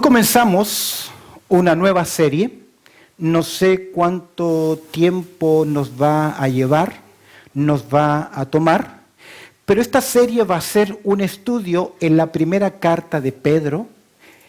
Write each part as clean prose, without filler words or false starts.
comenzamos una nueva serie. No sé cuánto tiempo nos va a llevar, nos va a tomar, pero esta serie va a ser un estudio en la primera carta de Pedro,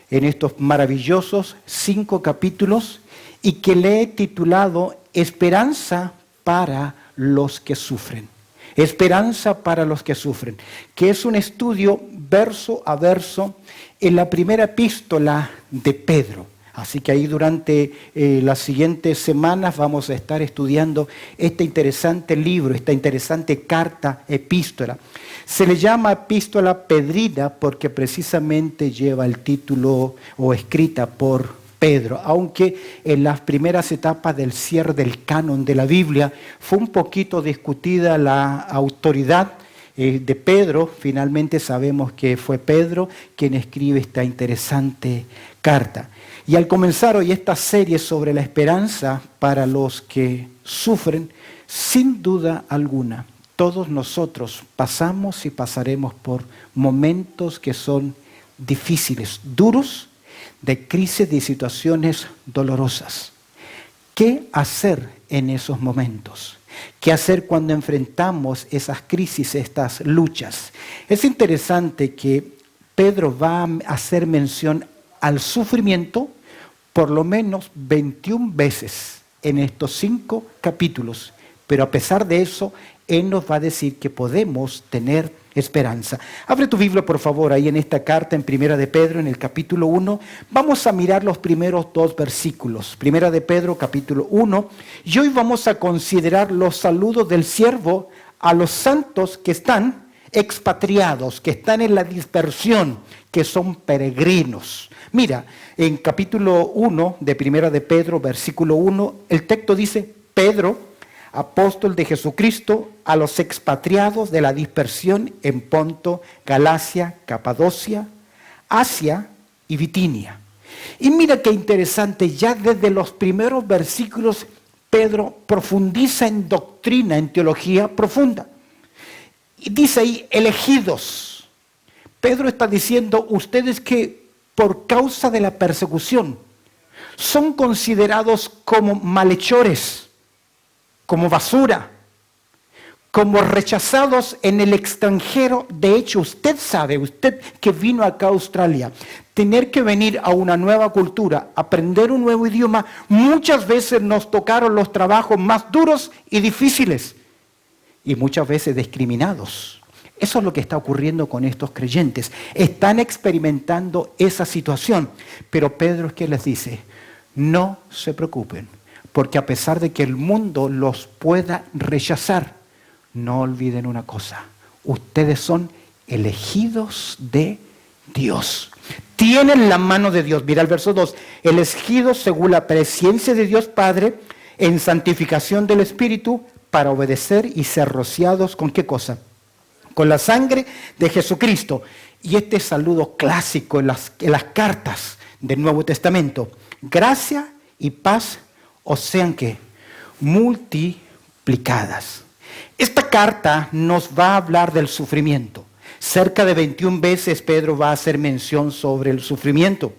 en estos maravillosos 5 capítulos, y que le he titulado Esperanza para los que sufren. Esperanza para los que sufren, que es un estudio verso a verso en la primera epístola de Pedro. Así que ahí durante las siguientes semanas vamos a estar estudiando este interesante libro, esta interesante carta, epístola. Se le llama epístola pedrina porque precisamente lleva el título o escrita por Pedro, aunque en las primeras etapas del cierre del canon de la Biblia fue un poquito discutida la autoridad de Pedro. Finalmente sabemos que fue Pedro quien escribe esta interesante carta. Y al comenzar hoy esta serie sobre la esperanza para los que sufren, sin duda alguna, todos nosotros pasamos y pasaremos por momentos que son difíciles, duros, de crisis, de situaciones dolorosas. ¿Qué hacer en esos momentos? ¿Qué hacer cuando enfrentamos esas crisis, estas luchas? Es interesante que Pedro va a hacer mención al sufrimiento por lo menos 21 veces en estos 5 capítulos, pero a pesar de eso, él nos va a decir que podemos tener esperanza. Abre tu Biblia, por favor, ahí en esta carta, en Primera de Pedro, en el capítulo 1. Vamos a mirar los primeros 2 versículos. Primera de Pedro, capítulo 1. Y hoy vamos a considerar los saludos del siervo a los santos que están expatriados, que están en la dispersión, que son peregrinos. Mira, en capítulo 1 de Primera de Pedro, versículo 1, el texto dice: Pedro, apóstol de Jesucristo, a los expatriados de la dispersión en Ponto, Galacia, Capadocia, Asia y Bitinia. Y mira qué interesante, ya desde los primeros versículos Pedro profundiza en doctrina, en teología profunda. Y dice ahí, elegidos. Pedro está diciendo, ustedes que por causa de la persecución son considerados como malhechores, como basura, como rechazados en el extranjero. De hecho, usted sabe, usted que vino acá a Australia, tener que venir a una nueva cultura, aprender un nuevo idioma, muchas veces nos tocaron los trabajos más duros y difíciles, y muchas veces discriminados. Eso es lo que está ocurriendo con estos creyentes. Están experimentando esa situación, pero Pedro es quien les dice, no se preocupen, porque a pesar de que el mundo los pueda rechazar, no olviden una cosa, ustedes son elegidos de Dios. Tienen la mano de Dios. Mira el verso 2, elegidos según la presencia de Dios Padre, en santificación del Espíritu, para obedecer y ser rociados, ¿con qué cosa? Con la sangre de Jesucristo. Y este saludo clásico en las cartas del Nuevo Testamento, gracia y paz o sean que multiplicadas. Esta carta nos va a hablar del sufrimiento. Cerca de 21 veces Pedro va a hacer mención sobre el sufrimiento.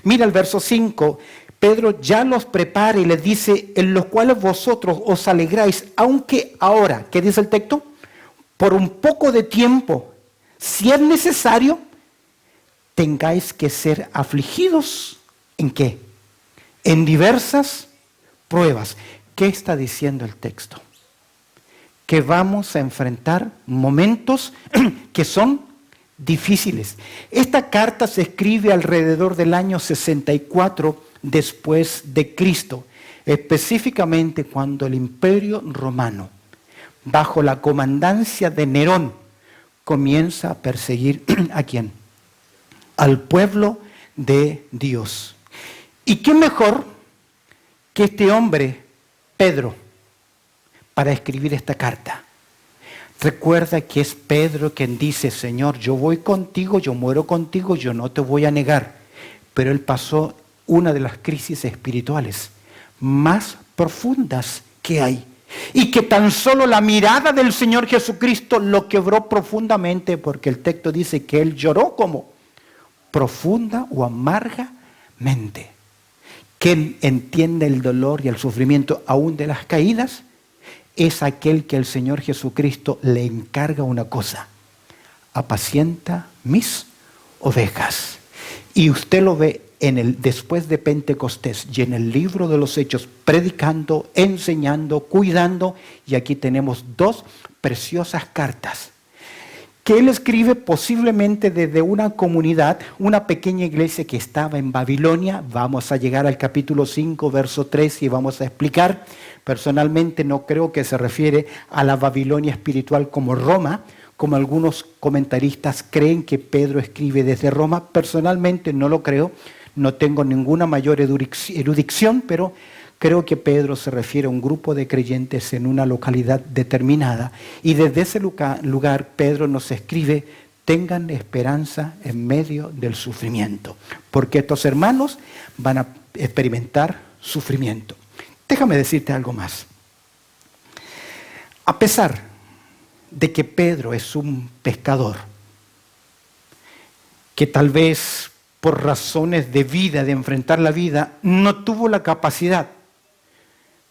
Mira el verso 5, Pedro ya los prepara y les dice, en los cuales vosotros os alegráis, aunque ahora, ¿qué dice el texto? Por un poco de tiempo, si es necesario, tengáis que ser afligidos. ¿En qué? En diversas pruebas. ¿Qué está diciendo el texto? Que vamos a enfrentar momentos que son difíciles. Esta carta se escribe alrededor del año 64 después de Cristo, específicamente cuando el Imperio Romano, bajo la comandancia de Nerón, comienza a perseguir ¿a quién? Al pueblo de Dios. ¿Y qué mejor que este hombre, Pedro, para escribir esta carta? Recuerda que es Pedro quien dice, Señor, yo voy contigo, yo muero contigo, yo no te voy a negar. Pero él pasó una de las crisis espirituales más profundas que hay. Y que tan solo la mirada del Señor Jesucristo lo quebró profundamente, porque el texto dice que él lloró como profunda o amarga mente. Quien entiende el dolor y el sufrimiento aún de las caídas es aquel que el Señor Jesucristo le encarga una cosa: apacienta mis ovejas. Y usted lo ve después de Pentecostés y en el libro de los Hechos, predicando, enseñando, cuidando, y aquí tenemos dos preciosas cartas que él escribe posiblemente desde una comunidad, una pequeña iglesia que estaba en Babilonia. Vamos a llegar al capítulo 5, verso 3 y vamos a explicar. Personalmente no creo que se refiere a la Babilonia espiritual como Roma, como algunos comentaristas creen que Pedro escribe desde Roma. Personalmente no lo creo, no tengo ninguna mayor erudición, pero creo que Pedro se refiere a un grupo de creyentes en una localidad determinada. Y desde ese lugar Pedro nos escribe: tengan esperanza en medio del sufrimiento, porque estos hermanos van a experimentar sufrimiento. Déjame decirte algo más. A pesar de que Pedro es un pescador, que tal vez por razones de vida, de enfrentar la vida, no tuvo la capacidad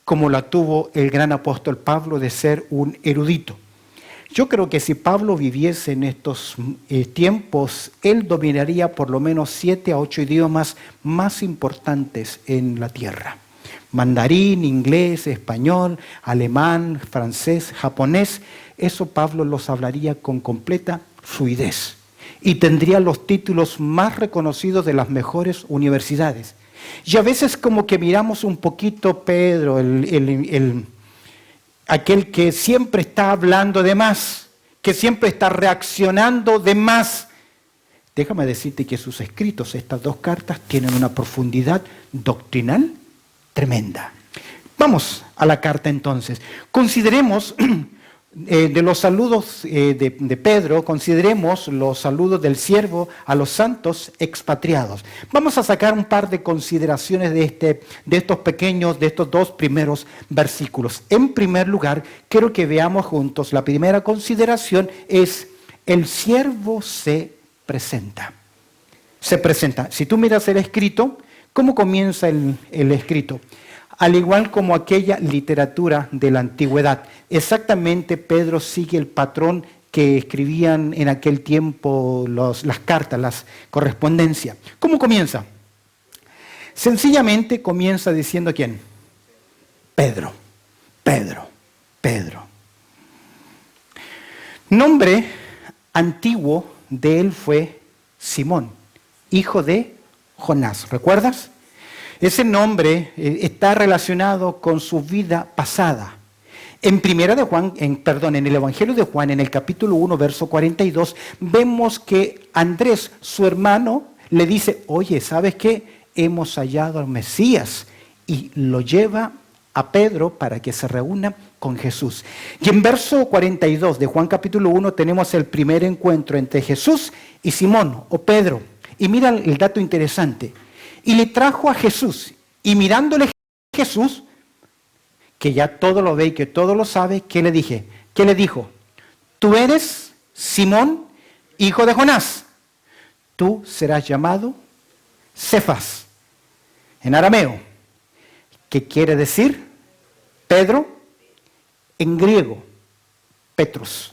como la tuvo el gran apóstol Pablo de ser un erudito. Yo creo que si Pablo viviese en estos tiempos, él dominaría por lo menos 7 a 8 idiomas más importantes en la tierra: mandarín, inglés, español, alemán, francés, japonés. Eso Pablo los hablaría con completa fluidez y tendría los títulos más reconocidos de las mejores universidades. Y a veces como que miramos un poquito Pedro, aquel que siempre está hablando de más, que siempre está reaccionando de más. Déjame decirte que sus escritos, estas dos cartas, tienen una profundidad doctrinal tremenda. Vamos a la carta entonces. Consideremos de los saludos de Pedro, consideremos los saludos del siervo a los santos expatriados. Vamos a sacar un par de consideraciones de estos dos primeros versículos. En primer lugar, quiero que veamos juntos, la primera consideración es: el siervo se presenta. Se presenta. Si tú miras el escrito, ¿cómo comienza el escrito? Al igual como aquella literatura de la antigüedad. Exactamente Pedro sigue el patrón que escribían en aquel tiempo las cartas, las correspondencias. ¿Cómo comienza? Sencillamente comienza diciendo ¿quién? Pedro, Pedro, Pedro. Nombre antiguo de él fue Simón, hijo de Jonás. ¿Recuerdas? Ese nombre está relacionado con su vida pasada. En el Evangelio de Juan, en el capítulo 1, verso 42, vemos que Andrés, su hermano, le dice: oye, ¿sabes qué? Hemos hallado al Mesías. Y lo lleva a Pedro para que se reúna con Jesús. Y en verso 42 de Juan capítulo 1 tenemos el primer encuentro entre Jesús y Simón o Pedro. Y mira el dato interesante. Y le trajo a Jesús, y mirándole Jesús, que ya todo lo ve y que todo lo sabe, ¿qué le dije? ¿Qué le dijo? Tú eres Simón, hijo de Jonás. Tú serás llamado Cefas, en arameo, que quiere decir Pedro, en griego, Petros,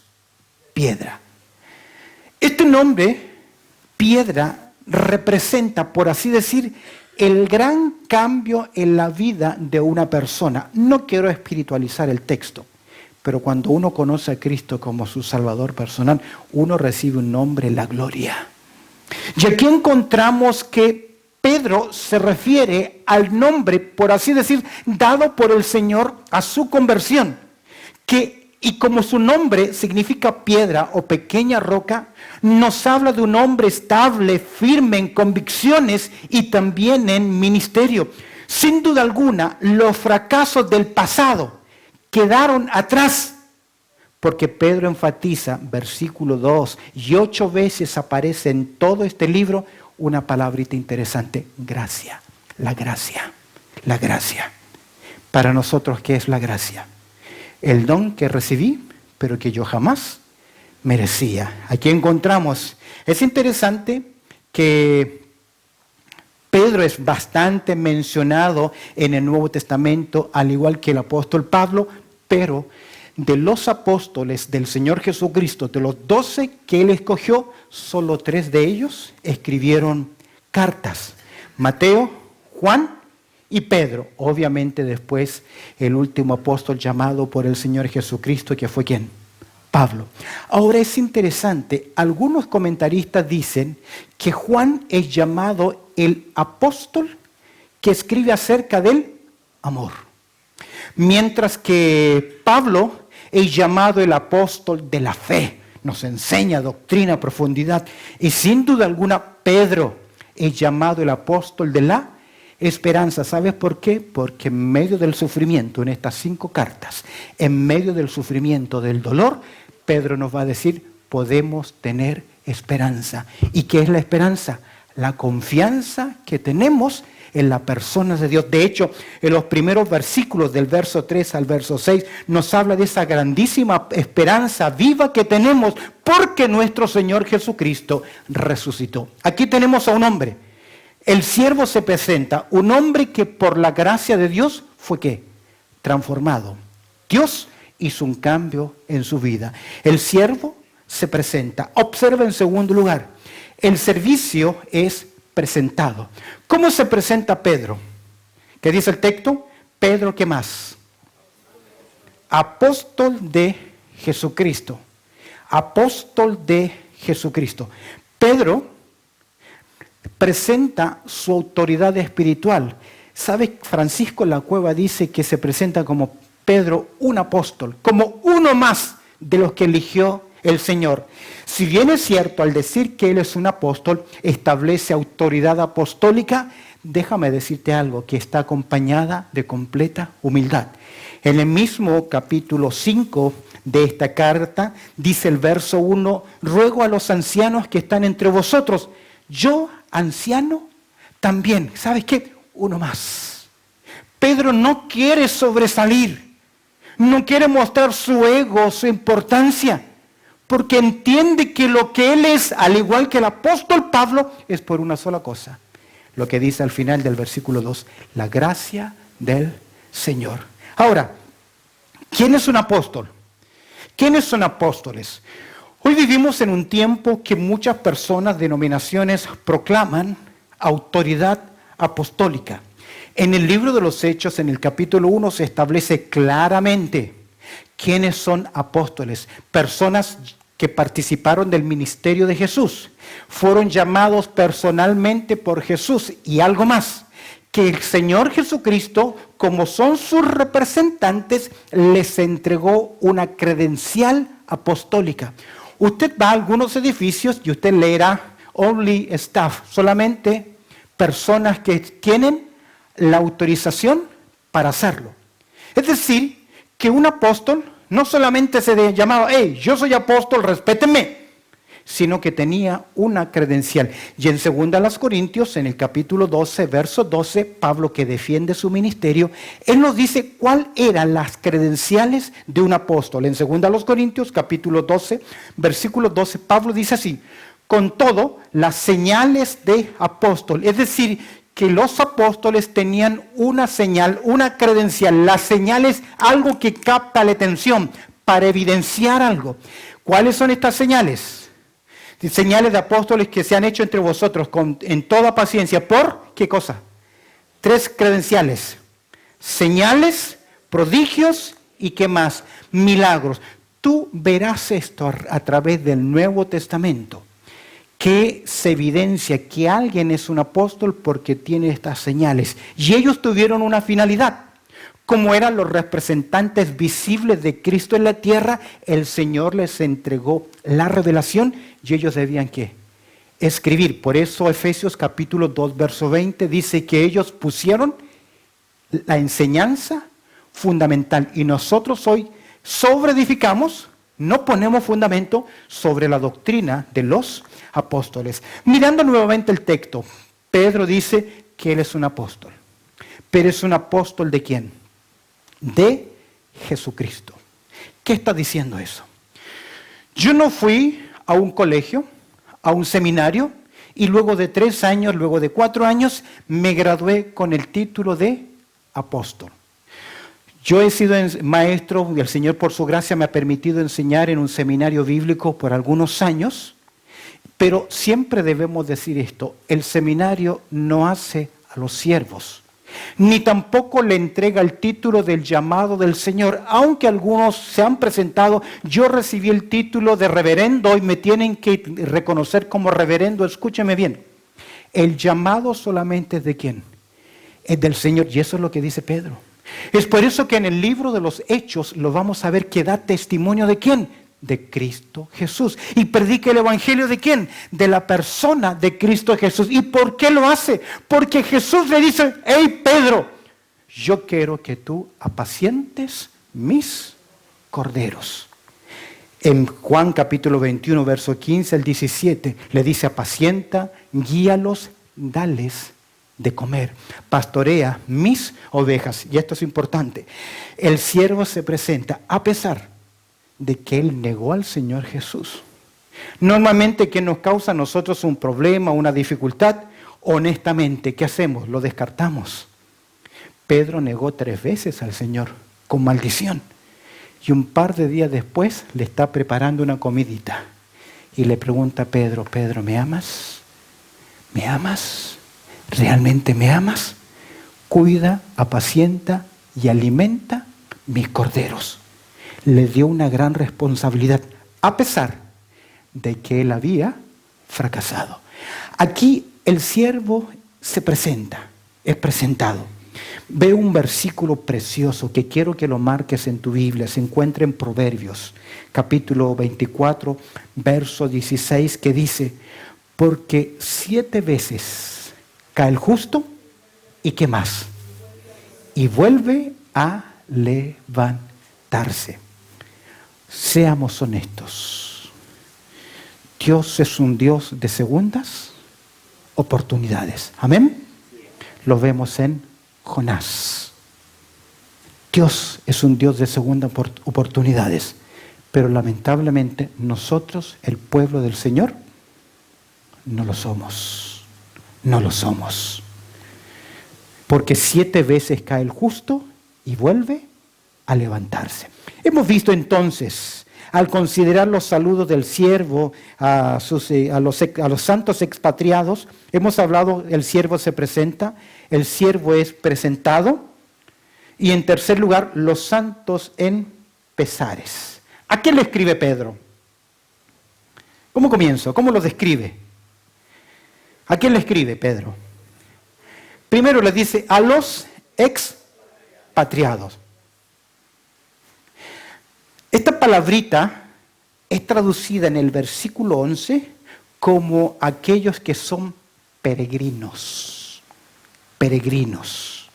piedra. Este nombre, piedra, representa, por así decir, el gran cambio en la vida de una persona. No quiero espiritualizar el texto, pero cuando uno conoce a Cristo como su Salvador personal, uno recibe un nombre en la gloria. Y aquí encontramos que Pedro se refiere al nombre, por así decir, dado por el Señor a su conversión, y como su nombre significa piedra o pequeña roca, nos habla de un hombre estable, firme en convicciones y también en ministerio. Sin duda alguna, los fracasos del pasado quedaron atrás, porque Pedro enfatiza, versículo 2, y 8 veces aparece en todo este libro una palabrita interesante: gracia, la gracia, la gracia. Para nosotros, ¿qué es la gracia? El don que recibí, pero que yo jamás merecía. Aquí encontramos, es interesante que Pedro es bastante mencionado en el Nuevo Testamento, al igual que el apóstol Pablo, pero de los apóstoles del Señor Jesucristo, de los 12 que Él escogió, solo 3 de ellos escribieron cartas. Mateo, Juan y Pedro. Obviamente después el último apóstol llamado por el Señor Jesucristo, que fue ¿quién? Pablo. Ahora es interesante, algunos comentaristas dicen que Juan es llamado el apóstol que escribe acerca del amor, mientras que Pablo es llamado el apóstol de la fe, nos enseña doctrina, profundidad, y sin duda alguna Pedro es llamado el apóstol de la esperanza. ¿Sabes por qué? Porque en medio del sufrimiento, en estas 5 cartas, en medio del sufrimiento, del dolor, Pedro nos va a decir, podemos tener esperanza. ¿Y qué es la esperanza? La confianza que tenemos en la persona de Dios. De hecho, en los primeros versículos del verso 3 al verso 6 nos habla de esa grandísima esperanza viva que tenemos porque nuestro Señor Jesucristo resucitó. Aquí tenemos a un hombre. El siervo se presenta, un hombre que por la gracia de Dios fue ¿qué? Transformado. Dios hizo un cambio en su vida. El siervo se presenta. Observa en segundo lugar, el servicio es presentado. ¿Cómo se presenta Pedro? ¿Qué dice el texto? Pedro, ¿qué más? Apóstol de Jesucristo. Apóstol de Jesucristo. Pedro presenta su autoridad espiritual. ¿Sabe? Francisco La Cueva dice que se presenta como Pedro, un apóstol, como uno más de los que eligió el Señor. Si bien es cierto, al decir que Él es un apóstol, establece autoridad apostólica, déjame decirte algo, que está acompañada de completa humildad. En el mismo capítulo 5 de esta carta, dice el verso 1, ruego a los ancianos que están entre vosotros, yo, anciano, también. ¿Sabes qué? Uno más. Pedro no quiere sobresalir, no quiere mostrar su ego, su importancia, porque entiende que lo que él es, al igual que el apóstol Pablo, es por una sola cosa. Lo que dice al final del versículo 2, la gracia del Señor. Ahora, ¿quién es un apóstol? ¿Quiénes son apóstoles? Hoy vivimos en un tiempo que muchas personas, denominaciones, proclaman autoridad apostólica. En el libro de los Hechos, en el capítulo 1, se establece claramente quiénes son apóstoles. Personas que participaron del ministerio de Jesús. Fueron llamados personalmente por Jesús. Y algo más, que el Señor Jesucristo, como son sus representantes, les entregó una credencial apostólica. Usted va a algunos edificios y usted leerá only staff, solamente personas que tienen la autorización para hacerlo. Es decir, que un apóstol no solamente se llamaba, hey, yo soy apóstol, respétenme, sino que tenía una credencial. Y en 2 Corintios, en el capítulo 12, verso 12, Pablo, que defiende su ministerio, él nos dice cuáles eran las credenciales de un apóstol. En 2 Corintios, capítulo 12, versículo 12, Pablo dice así, con todo, las señales de apóstol, es decir, que los apóstoles tenían una señal, una credencial. La señal es algo que capta la atención para evidenciar algo. ¿Cuáles son estas señales? Señales de apóstoles que se han hecho entre vosotros en toda paciencia. ¿Por qué cosa? 3 credenciales. Señales, prodigios y ¿qué más? Milagros. Tú verás esto a través del Nuevo Testamento, que se evidencia que alguien es un apóstol porque tiene estas señales. Y ellos tuvieron una finalidad. Como eran los representantes visibles de Cristo en la tierra, el Señor les entregó la revelación y ellos debían ¿qué? Escribir. Por eso Efesios capítulo 2, verso 20 dice que ellos pusieron la enseñanza fundamental y nosotros hoy sobreedificamos, no ponemos fundamento sobre la doctrina de los apóstoles. Mirando nuevamente el texto, Pedro dice que él es un apóstol. Pero es un apóstol ¿de quién? De Jesucristo. ¿Qué está diciendo eso? Yo no fui a un colegio, a un seminario, y luego de 3 años, luego de 4 años, me gradué con el título de apóstol. Yo he sido maestro y el Señor por su gracia me ha permitido enseñar en un seminario bíblico por algunos años, pero siempre debemos decir esto: el seminario no hace a los siervos, ni tampoco le entrega el título del llamado del Señor, aunque algunos se han presentado. Yo recibí el título de reverendo y me tienen que reconocer como reverendo. Escúcheme bien, el llamado solamente es de ¿quién? Es del Señor, y eso es lo que dice Pedro. Es por eso que en el libro de los Hechos lo vamos a ver, que da testimonio de ¿quién? De Cristo Jesús. Y predica el evangelio de ¿quién? De la persona de Cristo Jesús. ¿Y por qué lo hace? Porque Jesús le dice: hey Pedro, yo quiero que tú apacientes mis corderos. En Juan capítulo 21, verso 15 al 17, le dice: apacienta, guíalos, dales de comer, pastorea mis ovejas. Y esto es importante: el siervo se presenta a pesar de que él negó al Señor Jesús. Normalmente, ¿qué nos causa a nosotros un problema, una dificultad? Honestamente, ¿qué hacemos? Lo descartamos. Pedro negó 3 veces al Señor con maldición, y un par de días después le está preparando una comidita y le pregunta a Pedro: Pedro, ¿me amas? ¿Me amas? ¿Realmente me amas? Cuida, apacienta y alimenta mis corderos. Le dio una gran responsabilidad, a pesar de que él había fracasado. Aquí el siervo se presenta, es presentado. Ve un versículo precioso que quiero que lo marques en tu Biblia. Se encuentra en Proverbios, capítulo 24, verso 16, que dice: porque 7 veces cae el justo, ¿y qué más? Y vuelve a levantarse. Seamos honestos. Dios es un Dios de segundas oportunidades. ¿Amén? Lo vemos en Jonás. Dios es un Dios de segundas oportunidades, pero lamentablemente nosotros, el pueblo del Señor, no lo somos. No lo somos. Porque 7 veces cae el justo y vuelve a levantarse. Hemos visto entonces, al considerar los saludos del siervo a los santos expatriados, hemos hablado: el siervo se presenta, el siervo es presentado, y en tercer lugar, los santos en pesares. ¿A quién le escribe Pedro? ¿Cómo comienzo? ¿Cómo lo describe? ¿A quién le escribe Pedro? Primero le dice: a los expatriados. Esta palabrita es traducida en el versículo 11 como aquellos que son peregrinos. Peregrinos.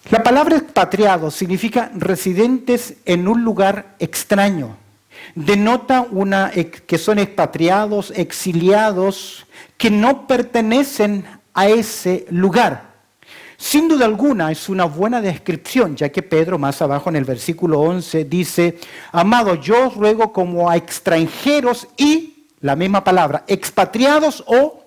La palabra expatriado significa residentes en un lugar extraño. Denota que son expatriados, exiliados, que no pertenecen a ese lugar. Sin duda alguna es una buena descripción, ya que Pedro más abajo en el versículo 11 dice: amado, yo os ruego como a extranjeros, y la misma palabra, expatriados o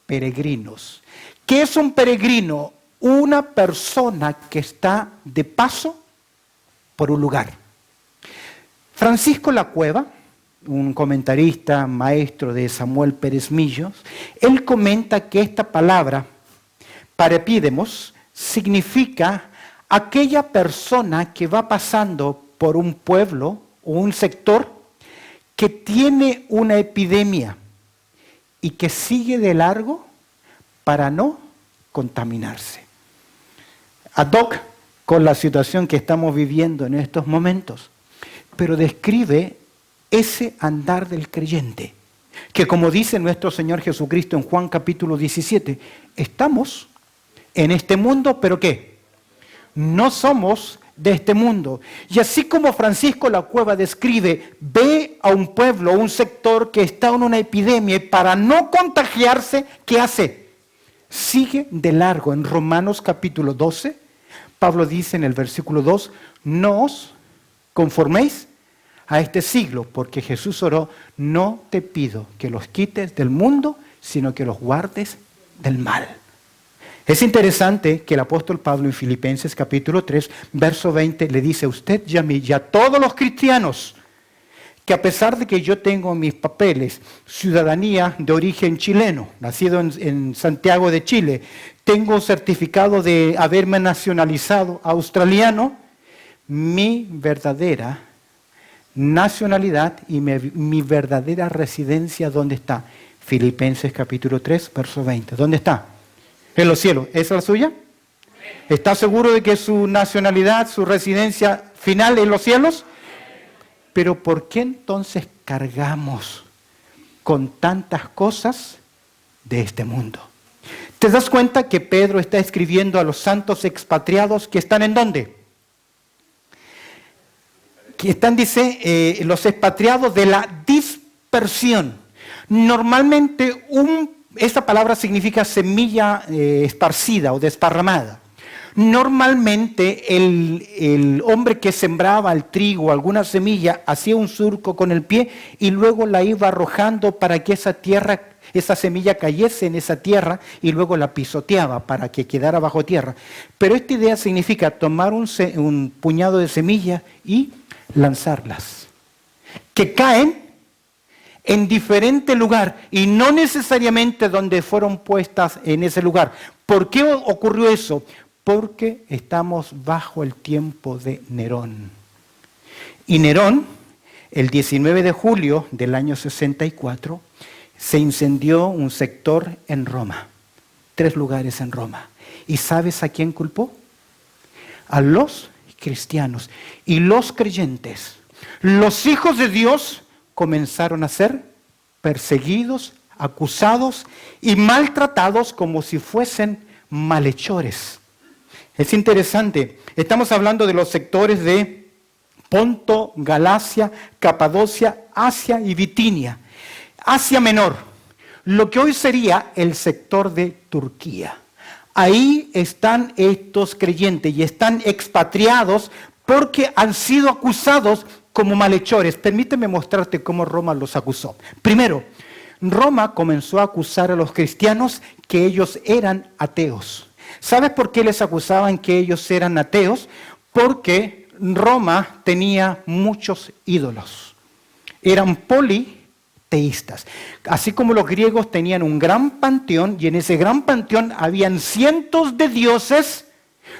peregrinos. ¿Qué es un peregrino? Una persona que está de paso por un lugar. Francisco Lacueva, un comentarista, maestro de Samuel Pérez Millos, él comenta que esta palabra, parepídemos, significa aquella persona que va pasando por un pueblo o un sector que tiene una epidemia y que sigue de largo para no contaminarse. Ad hoc con la situación que estamos viviendo en estos momentos, pero describe ese andar del creyente, que como dice nuestro Señor Jesucristo en Juan capítulo 17, estamos en este mundo, pero ¿qué? No somos de este mundo. Y así como Francisco Lacueva describe, ve a un pueblo, un sector que está en una epidemia, y para no contagiarse, ¿qué hace? Sigue de largo. En Romanos capítulo 12, Pablo dice en el versículo 2, no os conforméis a este siglo, porque Jesús oró: no te pido que los quites del mundo, sino que los guardes del mal. Es interesante que el apóstol Pablo en Filipenses capítulo 3, verso 20, le dice a usted y a mí y a todos los cristianos que a pesar de que yo tengo mis papeles, ciudadanía de origen chileno, nacido en Santiago de Chile, tengo certificado de haberme nacionalizado australiano, mi verdadera nacionalidad y mi verdadera residencia, ¿dónde está? Filipenses capítulo 3, verso 20. ¿Dónde está? En los cielos. ¿Esa es la suya? ¿Está seguro de que su nacionalidad, su residencia final en los cielos? Pero ¿por qué entonces cargamos con tantas cosas de este mundo? ¿Te das cuenta que Pedro está escribiendo a los santos expatriados que están en dónde? Que están, dice, los expatriados de la dispersión. Normalmente esta palabra significa semilla esparcida o desparramada. Normalmente el hombre que sembraba el trigo o alguna semilla hacía un surco con el pie y luego la iba arrojando para que esa semilla cayese en esa tierra y luego la pisoteaba para que quedara bajo tierra. Pero esta idea significa tomar un puñado de semillas y lanzarlas, que caen en diferente lugar y no necesariamente donde fueron puestas en ese lugar. ¿Por qué ocurrió eso? Porque estamos bajo el tiempo de Nerón. Y Nerón, el 19 de julio del año 64, se incendió un sector en Roma, 3 lugares en Roma. ¿Y sabes a quién culpó? A los cristianos y los creyentes. Los hijos de Dios comenzaron a ser perseguidos, acusados y maltratados como si fuesen malhechores. Es interesante, estamos hablando de los sectores de Ponto, Galacia, Capadocia, Asia y Bitinia. Asia Menor, lo que hoy sería el sector de Turquía. Ahí están estos creyentes y están expatriados porque han sido acusados como malhechores. Permíteme mostrarte cómo Roma los acusó. Primero, Roma comenzó a acusar a los cristianos que ellos eran ateos. ¿Sabes por qué les acusaban que ellos eran ateos? Porque Roma tenía muchos ídolos. Eran politeístas. Así como los griegos tenían un gran panteón y en ese gran panteón habían cientos de dioses,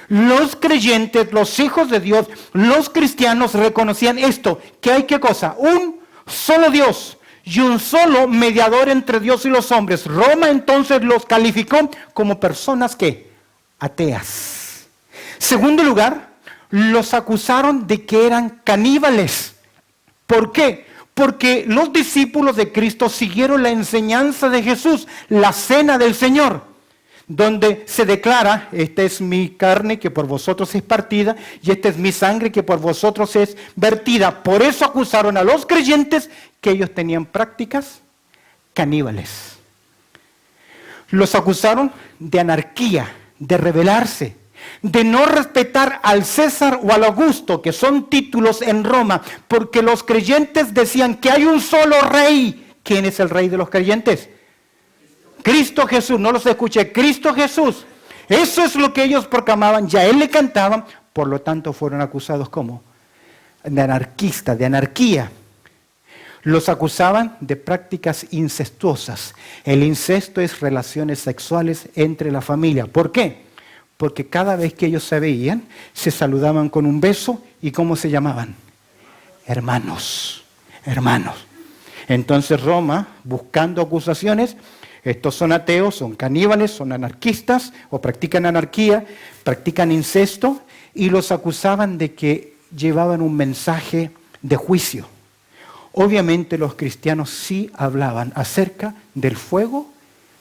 los creyentes, los hijos de Dios, los cristianos reconocían esto, que hay ¿qué cosa? Un solo Dios y un solo mediador entre Dios y los hombres. Roma entonces los calificó como personas que ateas. Segundo lugar, los acusaron de que eran caníbales. ¿Por qué? Porque los discípulos de Cristo siguieron la enseñanza de Jesús, la cena del Señor, donde se declara, esta es mi carne que por vosotros es partida y esta es mi sangre que por vosotros es vertida. Por eso acusaron a los creyentes que ellos tenían prácticas caníbales. Los acusaron de anarquía, de rebelarse, de no respetar al César o al Augusto, que son títulos en Roma, porque los creyentes decían que hay un solo rey. ¿Quién es el rey de los creyentes? Cristo Jesús, no los escuché, Cristo Jesús. Eso es lo que ellos proclamaban, ya él le cantaban, por lo tanto fueron acusados como de anarquista, de anarquía. Los acusaban de prácticas incestuosas. El incesto es relaciones sexuales entre la familia. ¿Por qué? Porque cada vez que ellos se veían, se saludaban con un beso y ¿cómo se llamaban? Hermanos, hermanos. Entonces Roma, buscando acusaciones, estos son ateos, son caníbales, son anarquistas o practican anarquía, practican incesto y los acusaban de que llevaban un mensaje de juicio. Obviamente los cristianos sí hablaban acerca del fuego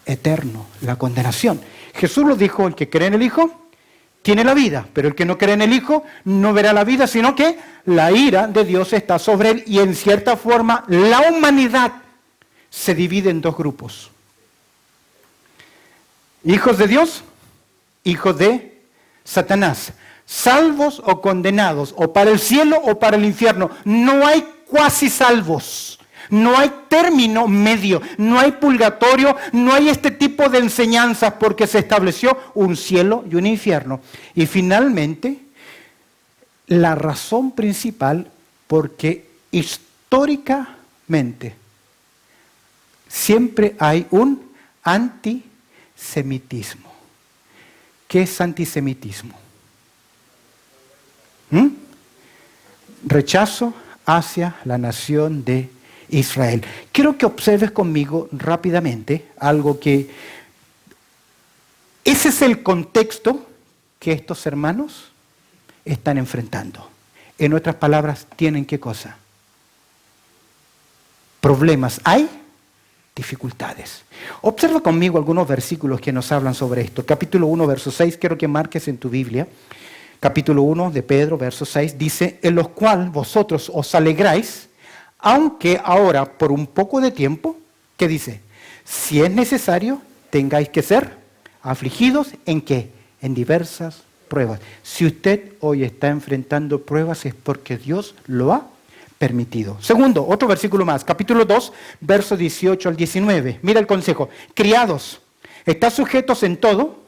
eterno, la condenación. Jesús lo dijo, el que cree en el Hijo tiene la vida, pero el que no cree en el Hijo no verá la vida, sino que la ira de Dios está sobre él y en cierta forma la humanidad se divide en 2 grupos. Hijos de Dios, hijos de Satanás, salvos o condenados, o para el cielo o para el infierno. No hay cuasi salvos, No hay término medio, no hay purgatorio, no hay este tipo de enseñanzas porque se estableció un cielo y un infierno. Y finalmente, la razón principal, porque históricamente siempre hay un antisemitismo. ¿Qué es antisemitismo? Rechazo hacia la nación de Israel. Quiero que observes conmigo rápidamente algo que... Ese es el contexto que estos hermanos están enfrentando. En otras palabras, ¿tienen qué cosa? Problemas. ¿Hay? Dificultades. Observa conmigo algunos versículos que nos hablan sobre esto. Capítulo 1, verso 6, quiero que marques en tu Biblia. Capítulo 1 de Pedro, verso 6, dice, en los cuales vosotros os alegráis, aunque ahora por un poco de tiempo, ¿qué dice? Si es necesario, tengáis que ser afligidos, ¿en qué? En diversas pruebas. Si usted hoy está enfrentando pruebas es porque Dios lo ha permitido. Segundo, otro versículo más, capítulo 2, verso 18 al 19. Mira el consejo. Criados, estad sujetos en todo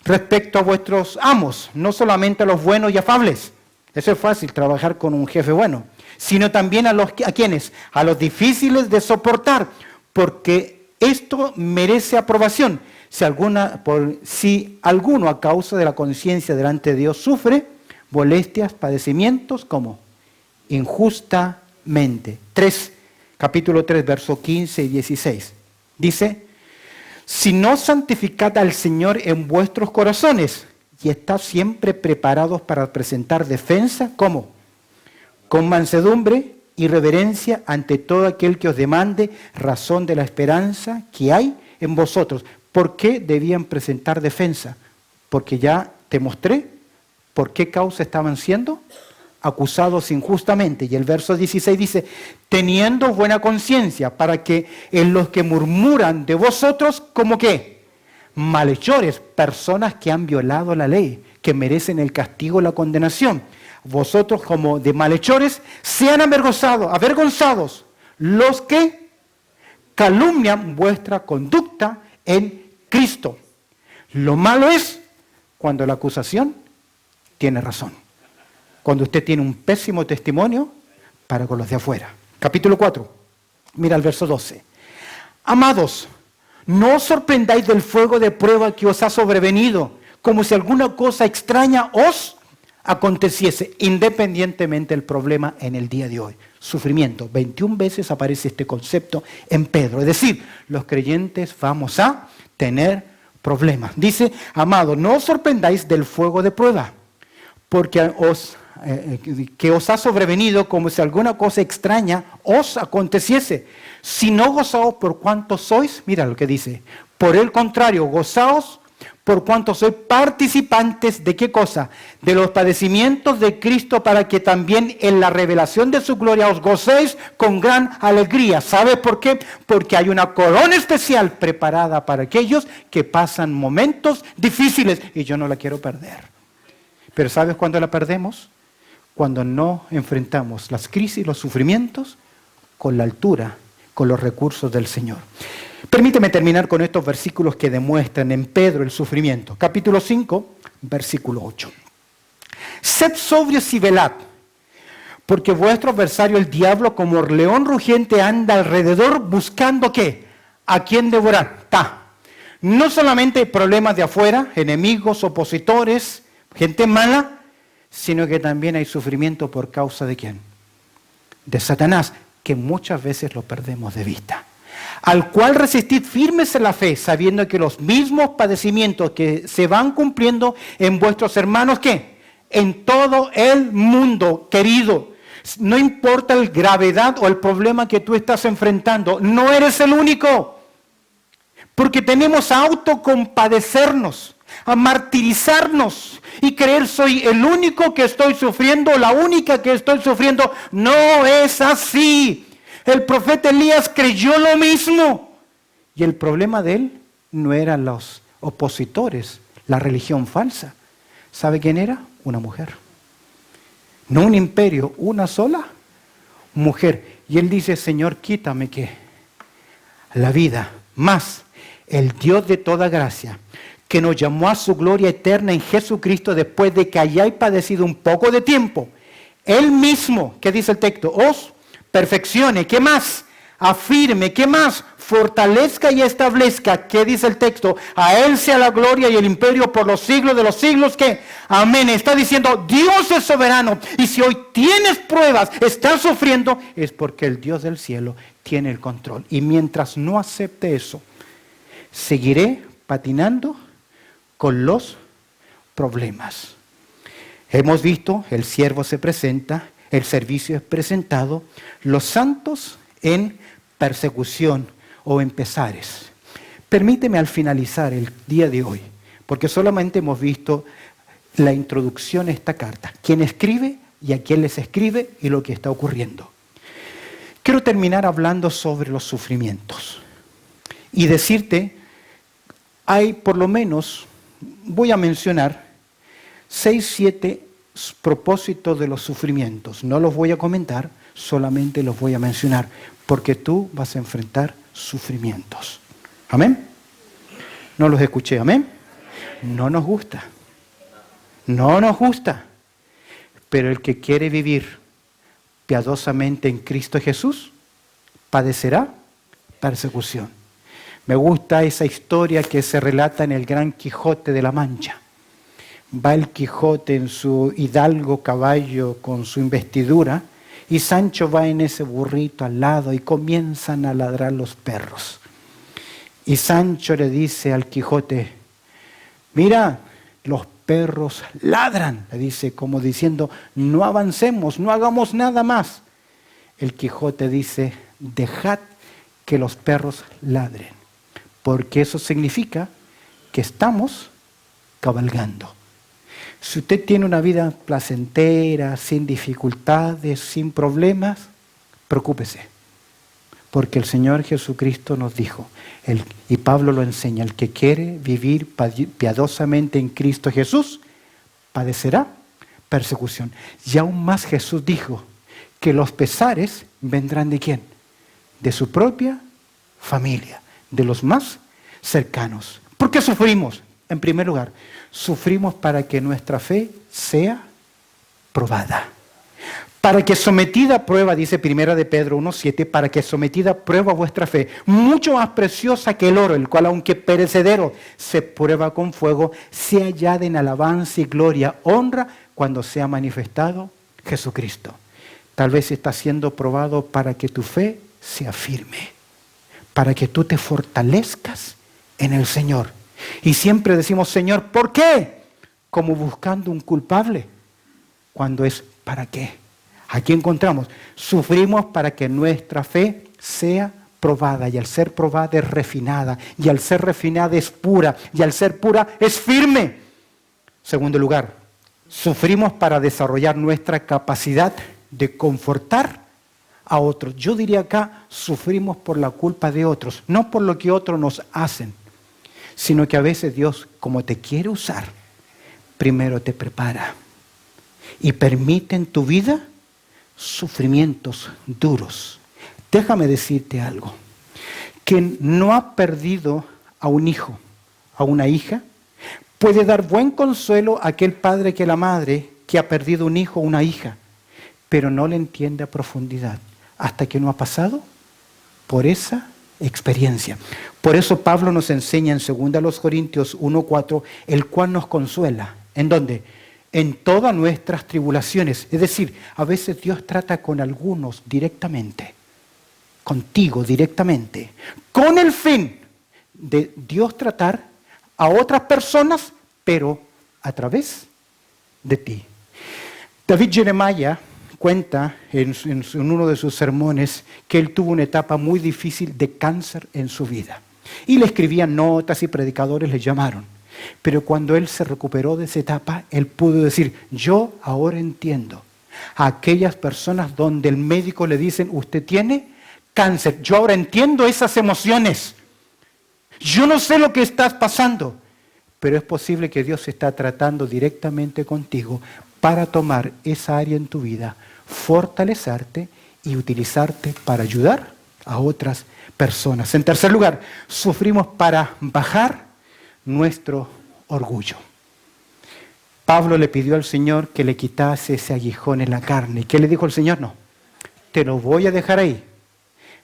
respecto a vuestros amos, no solamente a los buenos y afables. Eso es fácil, trabajar con un jefe bueno, sino también ¿a quiénes? A los difíciles de soportar, porque esto merece aprobación. Si alguno a causa de la conciencia delante de Dios sufre molestias, padecimientos, ¿cómo? Injustamente. Capítulo 3, versos 15 y 16. Dice, si no santificad al Señor en vuestros corazones y estad siempre preparados para presentar defensa, ¿cómo? Con mansedumbre y reverencia ante todo aquel que os demande razón de la esperanza que hay en vosotros. ¿Por qué debían presentar defensa? Porque ya te mostré por qué causa estaban siendo acusados injustamente. Y el verso 16 dice, teniendo buena conciencia, para que en los que murmuran de vosotros, ¿como qué? Malhechores, personas que han violado la ley, que merecen el castigo y la condenación. Vosotros como de malhechores, sean avergonzados los que calumnian vuestra conducta en Cristo. Lo malo es cuando la acusación tiene razón. Cuando usted tiene un pésimo testimonio para con los de afuera. Capítulo 4, mira el verso 12. Amados, no os sorprendáis del fuego de prueba que os ha sobrevenido, como si alguna cosa extraña os aconteciese, independientemente del problema en el día de hoy. Sufrimiento. 21 veces aparece este concepto en Pedro. Es decir, los creyentes vamos a tener problemas. Dice, amados, no os sorprendáis del fuego de prueba, porque que os ha sobrevenido como si alguna cosa extraña os aconteciese. Si no gozaos por cuanto sois, mira lo que dice, por el contrario, gozaos por cuanto sois participantes de qué cosa, de los padecimientos de Cristo, para que también en la revelación de su gloria os gocéis con gran alegría. ¿Sabes por qué? Porque hay una corona especial preparada para aquellos que pasan momentos difíciles y yo no la quiero perder. Pero ¿sabes cuándo la perdemos? Cuando no enfrentamos las crisis, los sufrimientos, con la altura, con los recursos del Señor. Permíteme terminar con estos versículos que demuestran en Pedro el sufrimiento. Capítulo 5, versículo 8. Sed sobrios y velad, porque vuestro adversario el diablo como león rugiente anda alrededor buscando ¿qué? ¿A quién devorar? No solamente hay problemas de afuera, enemigos, opositores, gente mala, sino que también hay sufrimiento por causa de ¿quién? De Satanás, que muchas veces lo perdemos de vista. Al cual resistid firmes en la fe, sabiendo que los mismos padecimientos que se van cumpliendo en vuestros hermanos, ¿qué? En todo el mundo, querido. No importa la gravedad o el problema que tú estás enfrentando, no eres el único. Porque tenemos a autocompadecernos, a martirizarnos y creer soy el único que estoy sufriendo, la única que estoy sufriendo. No es así. El profeta Elías creyó lo mismo. Y el problema de él no eran los opositores, la religión falsa. ¿Sabe quién era? Una mujer. No un imperio, una sola mujer. Y él dice, Señor, quítame que la vida, más el Dios de toda gracia, que nos llamó a su gloria eterna en Jesucristo después de que hayáis padecido un poco de tiempo. Él mismo, ¿qué dice el texto? Os perfeccione, ¿qué más? Afirme, ¿qué más? Fortalezca y establezca, ¿qué dice el texto? A Él sea la gloria y el imperio por los siglos de los siglos, ¿qué? Amén. Está diciendo, Dios es soberano. Y si hoy tienes pruebas, estás sufriendo, es porque el Dios del cielo tiene el control. Y mientras no acepte eso, seguiré patinando con los problemas. Hemos visto, el siervo se presenta, el servicio es presentado, los santos en persecución o en pesares. Permíteme al finalizar el día de hoy, porque solamente hemos visto la introducción a esta carta, quién escribe y a quién les escribe y lo que está ocurriendo. Quiero terminar hablando sobre los sufrimientos y decirte, hay por lo menos, voy a mencionar 6, 7 propósitos de los sufrimientos. No los voy a comentar, solamente los voy a mencionar, porque tú vas a enfrentar sufrimientos. ¿Amén? No los escuché, ¿amén? No nos gusta. No nos gusta. Pero el que quiere vivir piadosamente en Cristo Jesús, padecerá persecución. Me gusta esa historia que se relata en el Gran Quijote de la Mancha. Va el Quijote en su hidalgo caballo con su investidura y Sancho va en ese burrito al lado y comienzan a ladrar los perros. Y Sancho le dice al Quijote, mira, los perros ladran, le dice como diciendo, no avancemos, no hagamos nada más. El Quijote dice, dejad que los perros ladren, porque eso significa que estamos cabalgando. Si usted tiene una vida placentera, sin dificultades, sin problemas, preocúpese. Porque el Señor Jesucristo nos dijo, y Pablo lo enseña, el que quiere vivir piadosamente en Cristo Jesús, padecerá persecución. Y aún más Jesús dijo que los pesares vendrán ¿de quién? De su propia familia, de los más cercanos. ¿Por qué sufrimos? En primer lugar, sufrimos para que nuestra fe sea probada. Para que sometida a prueba, dice Primera de Pedro 1:7, para que sometida a prueba vuestra fe, mucho más preciosa que el oro, el cual aunque perecedero se prueba con fuego, sea hallada en alabanza y gloria, honra, cuando sea manifestado Jesucristo. Tal vez está siendo probado para que tu fe sea firme, para que tú te fortalezcas en el Señor. Y siempre decimos, Señor, ¿por qué? Como buscando un culpable, cuando es ¿para qué? Aquí encontramos, sufrimos para que nuestra fe sea probada, y al ser probada es refinada, y al ser refinada es pura, y al ser pura es firme. Segundo lugar, sufrimos para desarrollar nuestra capacidad de confortar a otros. Yo diría acá, sufrimos por la culpa de otros, no por lo que otros nos hacen, sino que a veces Dios, como te quiere usar, primero te prepara y permite en tu vida sufrimientos duros. Déjame decirte algo, quien no ha perdido a un hijo, a una hija, puede dar buen consuelo a aquel padre que la madre que ha perdido un hijo o una hija, pero no le entiende a profundidad hasta que no ha pasado por esa experiencia. Por eso Pablo nos enseña en 2 Corintios 1:4, el cual nos consuela. ¿En dónde? En todas nuestras tribulaciones. Es decir, a veces Dios trata con algunos directamente, contigo directamente, con el fin de Dios tratar a otras personas, pero a través de ti. David Jeremiah cuenta en uno de sus sermones que él tuvo una etapa muy difícil de cáncer en su vida. Y le escribían notas y predicadores le llamaron. Pero cuando él se recuperó de esa etapa, él pudo decir, yo ahora entiendo a aquellas personas donde el médico le dicen, usted tiene cáncer. Yo ahora entiendo esas emociones. Yo no sé lo que estás pasando, pero es posible que Dios está tratando directamente contigo para tomar esa área en tu vida, fortalecerte y utilizarte para ayudar a otras personas. En tercer lugar, sufrimos para bajar nuestro orgullo. Pablo le pidió al Señor que le quitase ese aguijón en la carne. ¿Y qué le dijo el Señor? No, te lo voy a dejar ahí.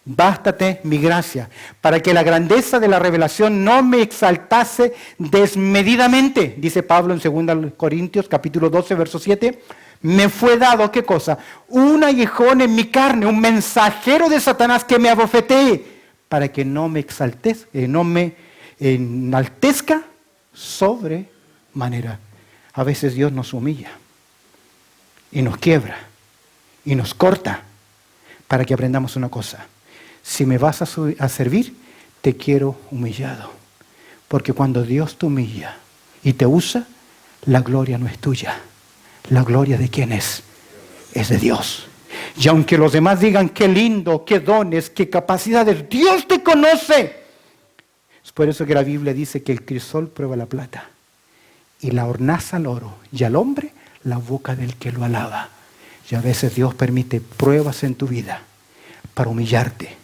Bástate mi gracia, para que la grandeza de la revelación no me exaltase desmedidamente. Dice Pablo en 2 Corintios capítulo 12, verso 7. Me fue dado, ¿qué cosa? Un aguijón en mi carne, un mensajero de Satanás que me abofetee, para que no me exaltezca, no me enaltezca sobremanera. A veces Dios nos humilla y nos quiebra y nos corta para que aprendamos una cosa. Si me vas a servir, te quiero humillado. Porque cuando Dios te humilla y te usa, la gloria no es tuya. La gloria de quién es de Dios. Y aunque los demás digan qué lindo, qué dones, qué capacidades, Dios te conoce. Es por eso que la Biblia dice que el crisol prueba la plata y la hornaza al oro, y al hombre la boca del que lo alaba. Y a veces Dios permite pruebas en tu vida para humillarte.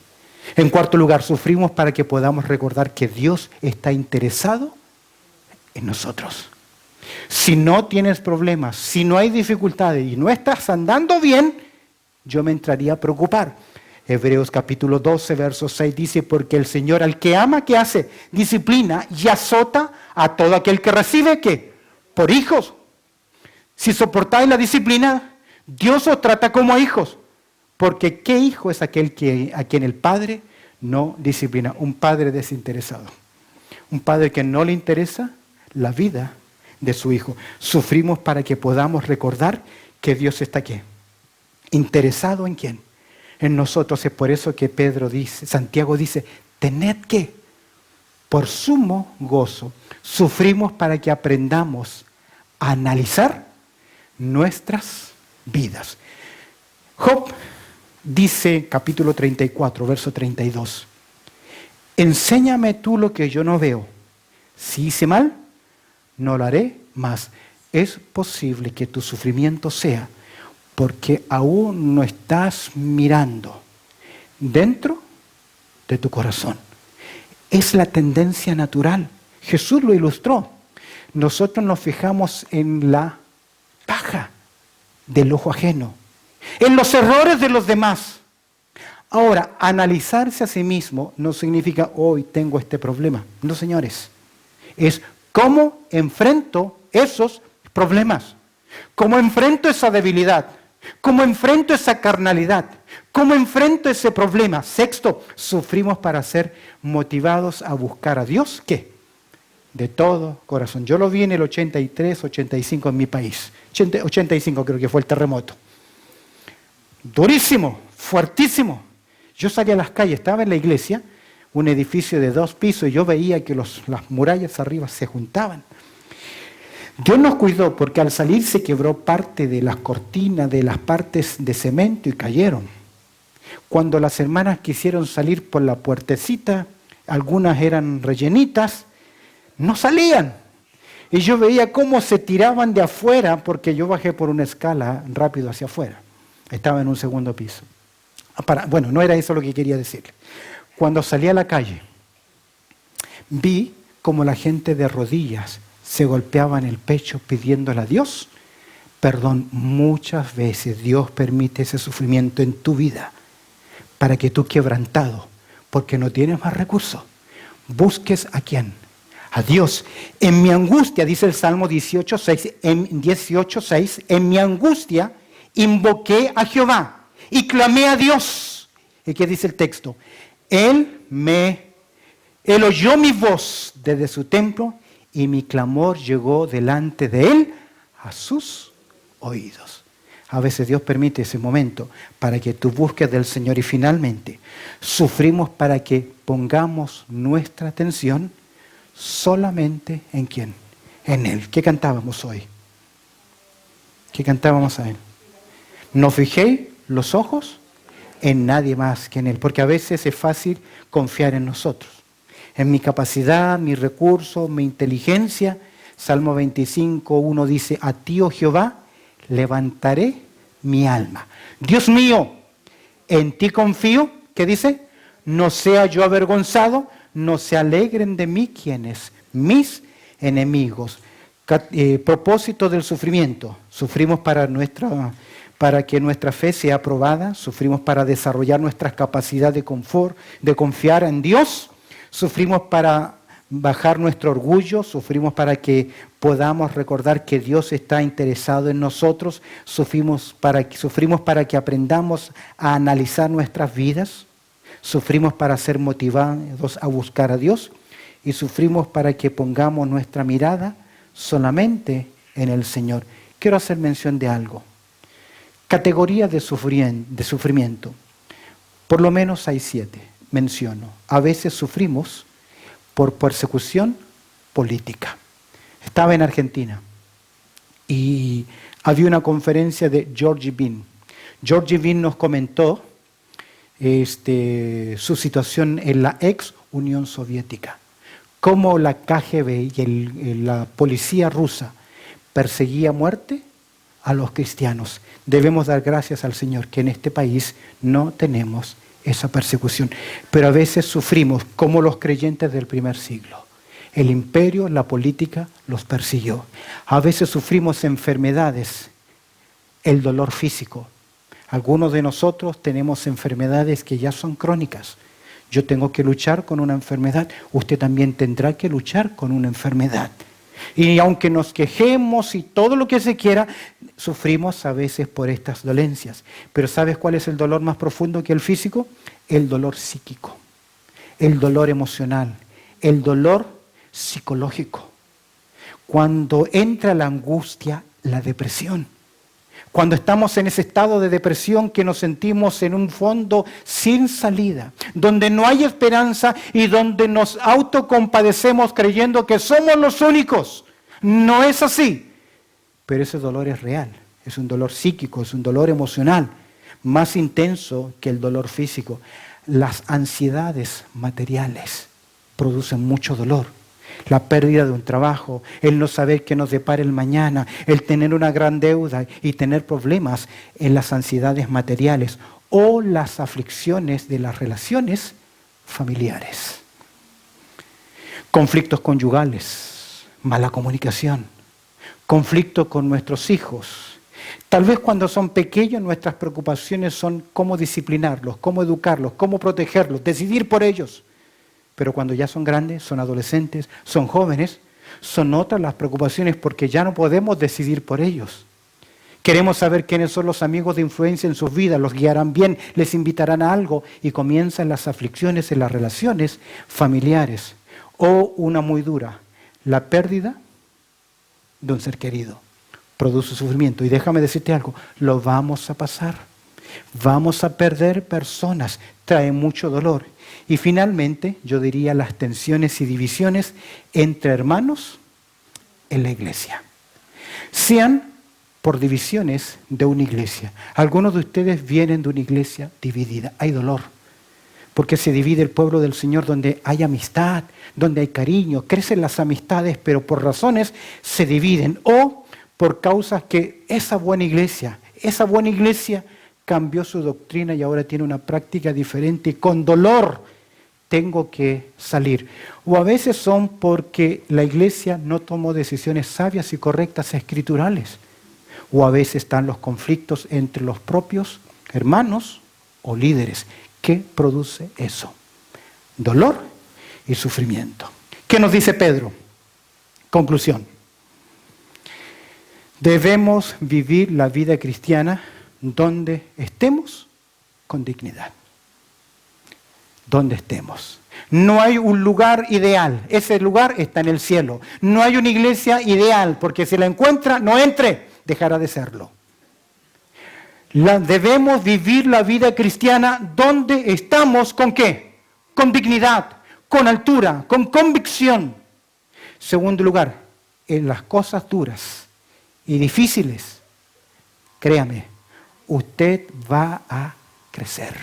En cuarto lugar, sufrimos para que podamos recordar que Dios está interesado en nosotros. Si no tienes problemas, si no hay dificultades y no estás andando bien, yo me entraría a preocupar. Hebreos capítulo 12, verso 6 dice, porque el Señor al que ama, ¿qué hace? Disciplina y azota a todo aquel que recibe, ¿qué? Por hijos. Si soportáis la disciplina, Dios os trata como a hijos. Porque ¿qué hijo es aquel a quien el padre no disciplina? Un padre desinteresado. Un padre que no le interesa la vida de su hijo. Sufrimos para que podamos recordar que Dios está aquí. ¿Interesado en quién? En nosotros. Es por eso que Santiago dice, tened que, por sumo gozo, sufrimos para que aprendamos a analizar nuestras vidas. Job dice, capítulo 34, verso 32, enséñame tú lo que yo no veo. Si hice mal, no lo haré más. Es posible que tu sufrimiento sea porque aún no estás mirando dentro de tu corazón. Es la tendencia natural. Jesús lo ilustró. Nosotros nos fijamos en la paja del ojo ajeno, en los errores de los demás. Ahora, analizarse a sí mismo no significa, hoy tengo este problema. No, señores. Es cómo enfrento esos problemas, cómo enfrento esa debilidad, cómo enfrento esa carnalidad, cómo enfrento ese problema. Sexto, sufrimos para ser motivados a buscar a Dios, ¿qué? De todo corazón. Yo lo vi en el 83, 85 en mi país. 85 creo que fue el terremoto. Durísimo, fuertísimo. Yo salí a las calles, estaba en la iglesia, un edificio de 2 pisos, y yo veía que las murallas arriba se juntaban. Dios nos cuidó porque al salir se quebró parte de las cortinas, de las partes de cemento y cayeron. Cuando las hermanas quisieron salir por la puertecita, algunas eran rellenitas, no salían. Y yo veía cómo se tiraban de afuera, porque yo bajé por una escala rápido hacia afuera. Estaba en un segundo piso. Bueno, no era eso lo que quería decirle. Cuando salí a la calle, vi como la gente de rodillas se golpeaba en el pecho pidiéndole a Dios perdón. Muchas veces Dios permite ese sufrimiento en tu vida para que tú, quebrantado, porque no tienes más recursos, busques ¿a quién? A Dios. En mi angustia, dice el Salmo 18:6, en mi angustia invoqué a Jehová y clamé a Dios. ¿Y qué dice el texto? Él oyó mi voz desde su templo y mi clamor llegó delante de él a sus oídos. A veces Dios permite ese momento para que tú busques del Señor, y finalmente sufrimos para que pongamos nuestra atención solamente en quién, en Él. ¿Qué cantábamos hoy? ¿Qué cantábamos a Él? No fijéis los ojos en nadie más que en Él, porque a veces es fácil confiar en nosotros, en mi capacidad, mi recurso, mi inteligencia. Salmo 25:1 dice, a ti, oh Jehová, levantaré mi alma. Dios mío, En ti confío, ¿qué dice? No sea yo avergonzado, no se alegren de mí quienes, mis enemigos. Propósito del sufrimiento. Sufrimos para que nuestra fe sea aprobada, sufrimos para desarrollar nuestras capacidades de confiar en Dios, sufrimos para bajar nuestro orgullo, sufrimos para que podamos recordar que Dios está interesado en nosotros, sufrimos para que aprendamos a analizar nuestras vidas, sufrimos para ser motivados a buscar a Dios y sufrimos para que pongamos nuestra mirada solamente en el Señor. Quiero hacer mención de algo. Categorías de sufrimiento. Por lo menos hay 7, menciono. A veces sufrimos por persecución política. Estaba en Argentina y había una conferencia de George Bean. George Bean nos comentó su situación en la ex Unión Soviética, cómo la KGB y la policía rusa perseguía a muerte a los cristianos. Debemos dar gracias al Señor que en este país no tenemos esa persecución. Pero a veces sufrimos como los creyentes del primer siglo. El imperio, la política los persiguió. A veces sufrimos enfermedades, el dolor físico. Algunos de nosotros tenemos enfermedades que ya son crónicas. Yo tengo que luchar con una enfermedad. Usted también tendrá que luchar con una enfermedad. Y aunque nos quejemos y todo lo que se quiera, sufrimos a veces por estas dolencias. Pero ¿sabes cuál es el dolor más profundo que el físico? El dolor psíquico, el dolor emocional, el dolor psicológico. Cuando entra la angustia, la depresión. Cuando estamos en ese estado de depresión que nos sentimos en un fondo sin salida, donde no hay esperanza y donde nos autocompadecemos creyendo que somos los únicos. No es así. Pero ese dolor es real, es un dolor psíquico, es un dolor emocional, más intenso que el dolor físico. Las ansiedades materiales producen mucho dolor. La pérdida de un trabajo, el no saber qué nos depara el mañana, el tener una gran deuda y tener problemas en las ansiedades materiales o las aflicciones de las relaciones familiares. Conflictos conyugales, mala comunicación, conflicto con nuestros hijos. Tal vez cuando son pequeños nuestras preocupaciones son cómo disciplinarlos, cómo educarlos, cómo protegerlos, decidir por ellos. Pero cuando ya son grandes, son adolescentes, son jóvenes, son otras las preocupaciones porque ya no podemos decidir por ellos. Queremos saber quiénes son los amigos de influencia en sus vidas, los guiarán bien, les invitarán a algo y comienzan las aflicciones en las relaciones familiares. O una muy dura, la pérdida de un ser querido produce sufrimiento. Y déjame decirte algo, lo vamos a pasar. Vamos a perder personas, trae mucho dolor. Y finalmente, yo diría las tensiones y divisiones entre hermanos en la iglesia. Sean por divisiones de una iglesia. Algunos de ustedes vienen de una iglesia dividida. Hay dolor, porque se divide el pueblo del Señor donde hay amistad, donde hay cariño, crecen las amistades, pero por razones se dividen. O por causas que esa buena iglesia cambió su doctrina y ahora tiene una práctica diferente y con dolor tengo que salir. O a veces son porque la iglesia no tomó decisiones sabias y correctas escriturales. O a veces están los conflictos entre los propios hermanos o líderes. ¿Qué produce eso? Dolor y sufrimiento. ¿Qué nos dice Pedro? Conclusión. Debemos vivir la vida cristiana donde estemos con dignidad. Donde estemos. No hay un lugar ideal. Ese lugar está en el cielo. No hay una iglesia ideal, porque si la encuentra, no entre, dejará de serlo. Debemos vivir la vida cristiana donde estamos ¿con qué? Con dignidad, con altura, con convicción. Segundo lugar, en las cosas duras y difíciles, créame, usted va a crecer.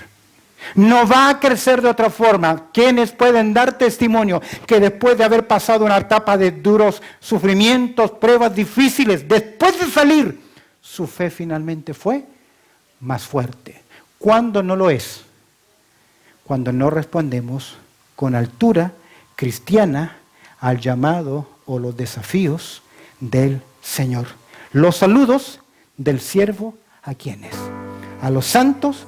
No va a crecer de otra forma. ¿Quiénes pueden dar testimonio que después de haber pasado una etapa de duros sufrimientos, pruebas difíciles, después de salir, su fe finalmente fue más fuerte? ¿Cuándo no lo es? Cuando no respondemos con altura cristiana al llamado o los desafíos del Señor. Los saludos del siervo ¿a quiénes? A los santos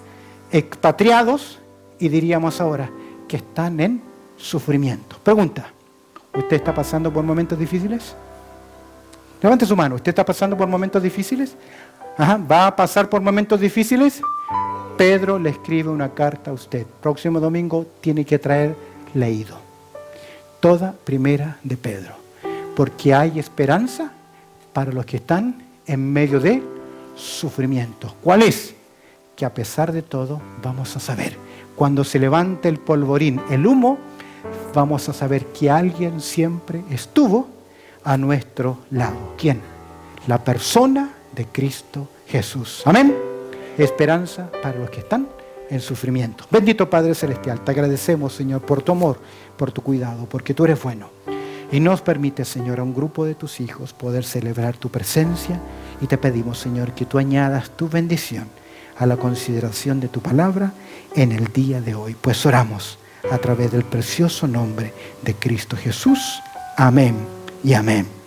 expatriados y diríamos ahora que están en sufrimiento. Pregunta, ¿usted está pasando por momentos difíciles? Levante su mano, ¿usted está pasando por momentos difíciles? Ajá, ¿va a pasar por momentos difíciles? Pedro le escribe una carta a usted. Próximo domingo tiene que traer leído. Toda primera de Pedro. Porque hay esperanza para los que están en medio de sufrimiento. ¿Cuál es? Que a pesar de todo vamos a saber. Cuando se levante el polvorín, el humo, vamos a saber que alguien siempre estuvo a nuestro lado. ¿Quién? La persona de Cristo Jesús. Amén. Esperanza para los que están en sufrimiento. Bendito Padre Celestial, te agradecemos, Señor, por tu amor, por tu cuidado, porque tú eres bueno. Y nos permite, Señor, a un grupo de tus hijos poder celebrar tu presencia. Y te pedimos, Señor, que tú añadas tu bendición a la consideración de tu palabra en el día de hoy. Pues oramos a través del precioso nombre de Cristo Jesús. Amén y amén.